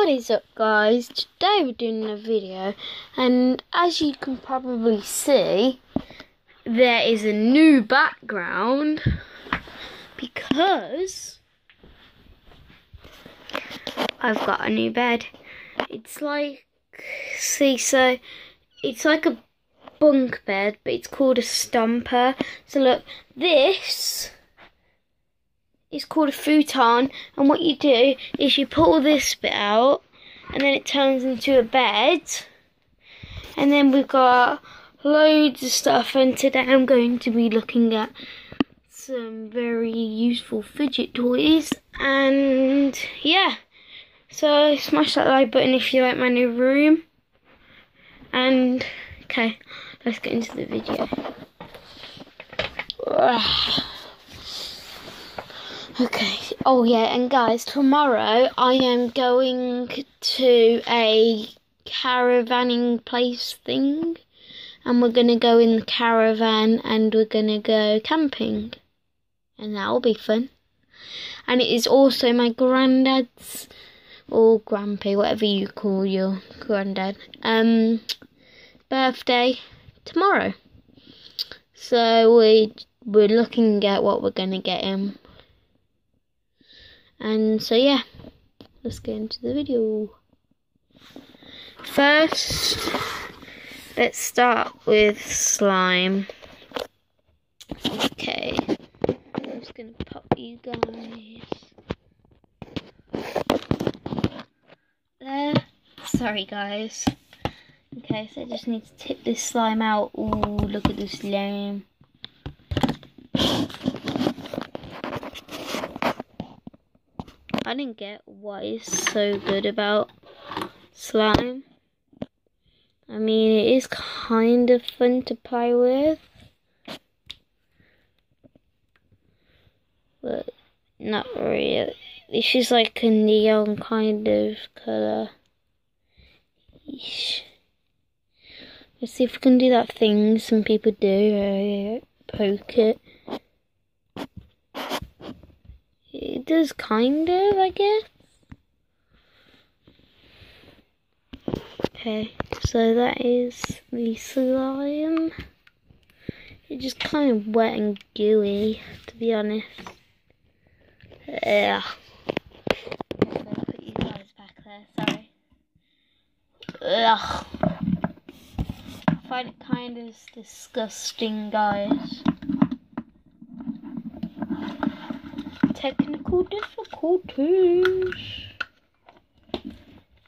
What is up, guys? Today we're doing a video, and as you can probably see, there is a new background because I've got a new bed. It's like, it's like a bunk bed, but it's called a stomper. So look, this is called a futon, and what you do is you pull this bit out and then it turns into a bed, and then we've got loads of stuff, and today I'm going to be looking at some very useful fidget toys. And yeah, so smash that like button if you like my new room, and okay, let's get into the video. Okay, oh yeah, and guys, tomorrow I am going to a caravanning place thing, and we're going to go in the caravan and we're going to go camping, and that'll be fun. And it is also my granddad's, or grampy, whatever you call your granddad, birthday tomorrow. So we're looking at what we're going to get him. And so yeah, let's get into the video. First, let's start with slime. Okay, I'm just gonna pop you guys there. Sorry guys. Okay, so I just need to tip this slime out. Ooh, look at this slime. I didn't get what is so good about slime. I mean, it is kind of fun to play with, but not really. This is like a neon kind of colour. Let's see if we can do that thing some people do, poke it. It does kind of, I guess. Okay, so that is the slime. It's just kind of wet and gooey, to be honest. Yeah. I'm gonna put you guys back there, sorry. Ugh. I find it kind of disgusting, guys. Technical difficulties.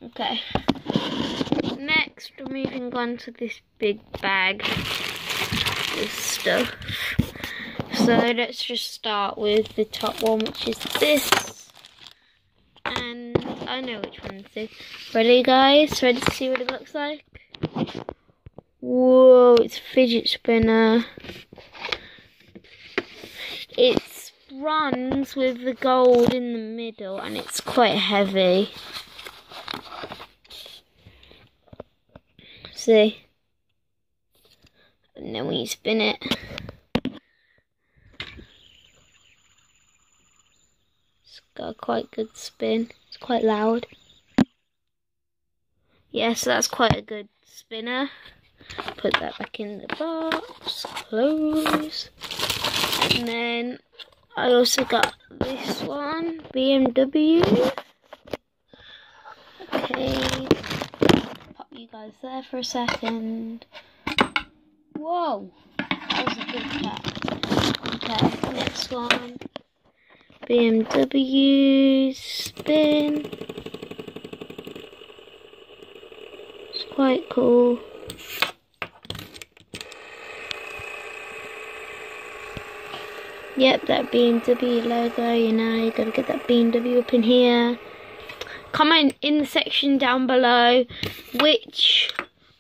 Okay. Next, we're moving on to this big bag with stuff. So let's just start with the top one, which is this. And I know which one this is. Ready, guys? Ready to see what it looks like? Whoa, it's a fidget spinner. It's bronze with the gold in the middle, and it's quite heavy. See? And then when you spin it, it's got a quite good spin. It's quite loud. Yeah, so that's quite a good spinner. Put that back in the box, close. And then I also got this one, BMW. Okay, pop you guys there for a second. Whoa, that was a good cat. Okay, next one, BMW spin. It's quite cool. Yep, that BMW logo, you know, you gotta get that BMW up in here. Comment in the section down below which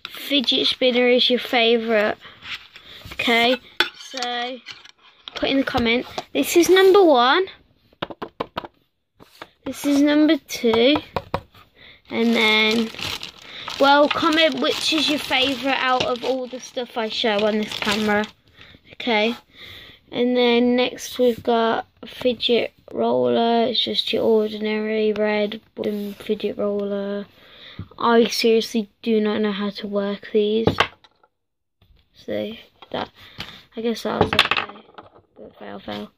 fidget spinner is your favourite. Okay, so put in the comment. This is number 1. This is number 2. And then, well, comment which is your favourite out of all the stuff I show on this camera. Okay. And then next we've got a fidget roller. It's just your ordinary red wooden fidget roller. I seriously do not know how to work these. See that? I guess that was okay, but fail.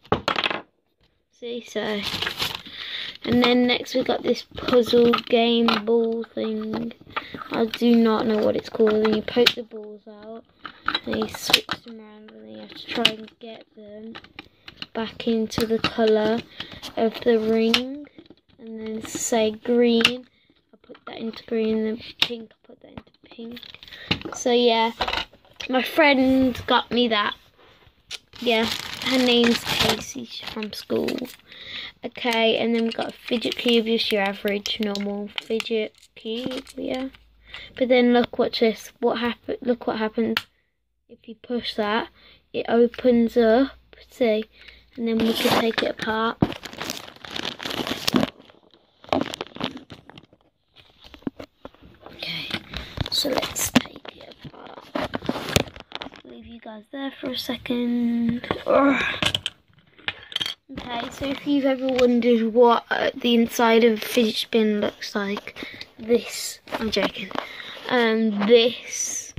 See, so. And then next we got this puzzle game ball thing. I do not know what it's called. And you poke the balls out, and you switch them around, and then you have to try and get them back into the colour of the ring. And then say green, I put that into green, and then pink, I put that into pink. So yeah, my friend got me that. Yeah, her name's Casey, she's from school. Okay, and then we've got a fidget cube, just your average normal fidget cube, yeah. But then look, watch this. Look what happens if you push that. It opens up, see, and then we can take it apart. Okay, so let's take it apart. Leave you guys there for a second. Okay, so if you've ever wondered what the inside of a fidget spin looks like, this, I'm joking, this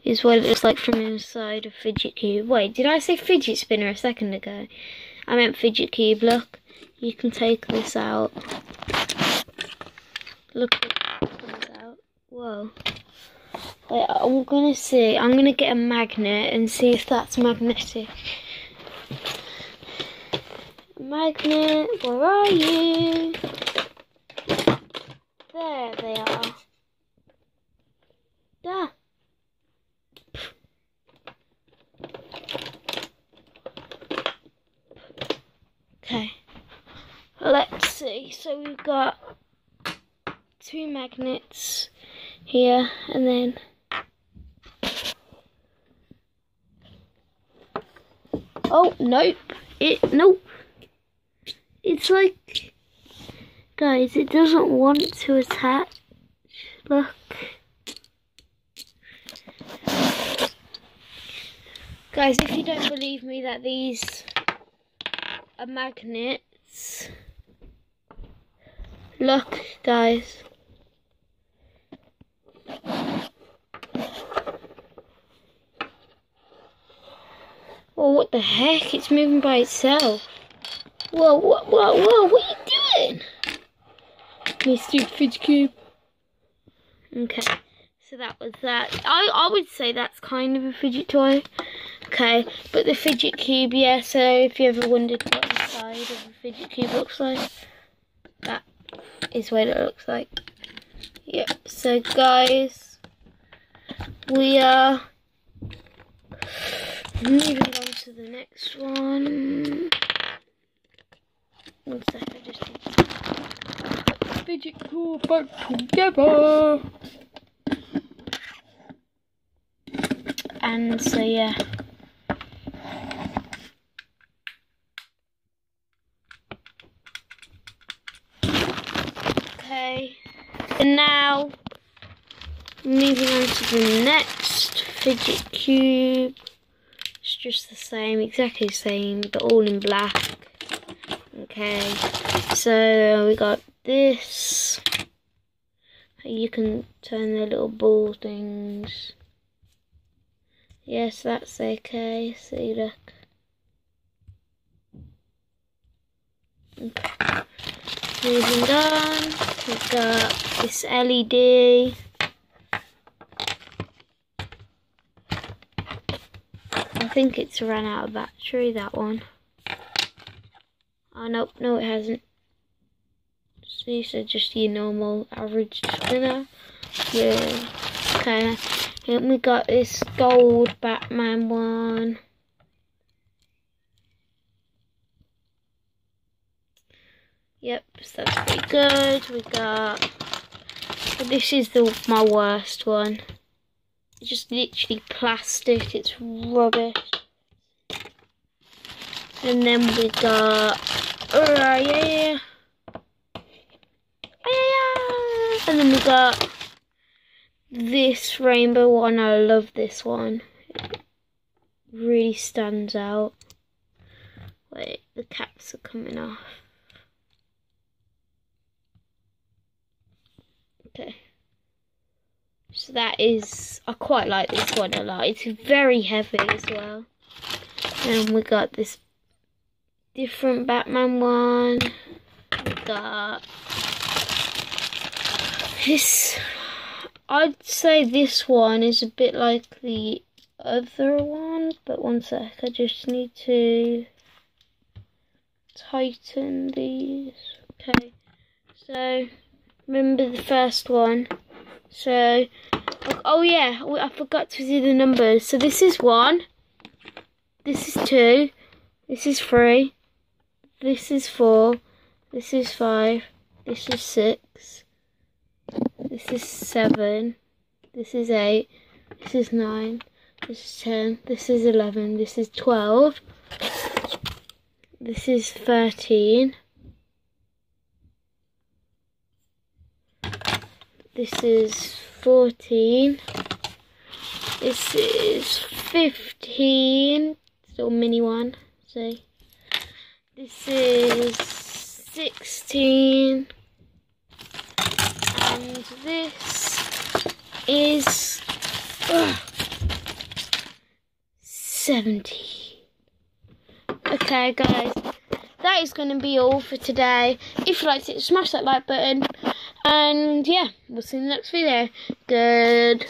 is what it looks like from inside a fidget cube. Wait, did I say fidget spinner a second ago? I meant fidget cube. Look, you can take this out. Look what comes out. Whoa. Wait, I'm gonna get a magnet and see if that's magnetic. Magnet, where are you? There they are. There. Okay. Let's see. So we've got 2 magnets here, and then oh nope. Nope. It's like, guys, it doesn't want to attach. Look. Guys, if you don't believe me that these are magnets, look, guys. Oh, what the heck? It's moving by itself. Whoa, what are you doing? My stupid fidget cube. Okay, so that was that. I would say that's kind of a fidget toy. Okay, but the fidget cube, yeah, so if you ever wondered what the side of a fidget cube looks like, that is what it looks like. Yep, so guys, we are moving on to the next one. One sec, I just need to put the fidget toy back together. And so yeah. Okay. And now moving on to the next fidget cube. It's just the same, exactly the same, but all in black. Okay, so we got this. You can turn the little ball things. Yes, that's okay. See, look. Okay. Moving on, we've got this LED. I think it's run out of battery, that one. Oh, nope, no it hasn't. These are just your normal average spinner. Yeah. Okay, and we got this gold Batman one. Yep, so that's pretty good. We got, this is my worst one. It's just literally plastic, it's rubbish. And then we got, yeah. And then we got this rainbow one. I love this one. really stands out. Wait, the caps are coming off. Okay. So that is, I quite like this one a lot. It's very heavy as well. And we got this different Batman one. We got this. I'd say this one is a bit like the other one, but one sec, I just need to tighten these. Okay, so remember the first one. So, oh yeah, I forgot to do the numbers. So this is 1, this is 2, this is 3, this is 4, this is 5, this is 6, this is 7, this is 8, this is 9, this is 10, this is 11, this is 12, this is 13, this is 14, this is 15, still mini one, see, this is 16, and this is 17. Okay guys, that is going to be all for today. If you liked it, smash that like button. And yeah, we'll see you in the next video. Good.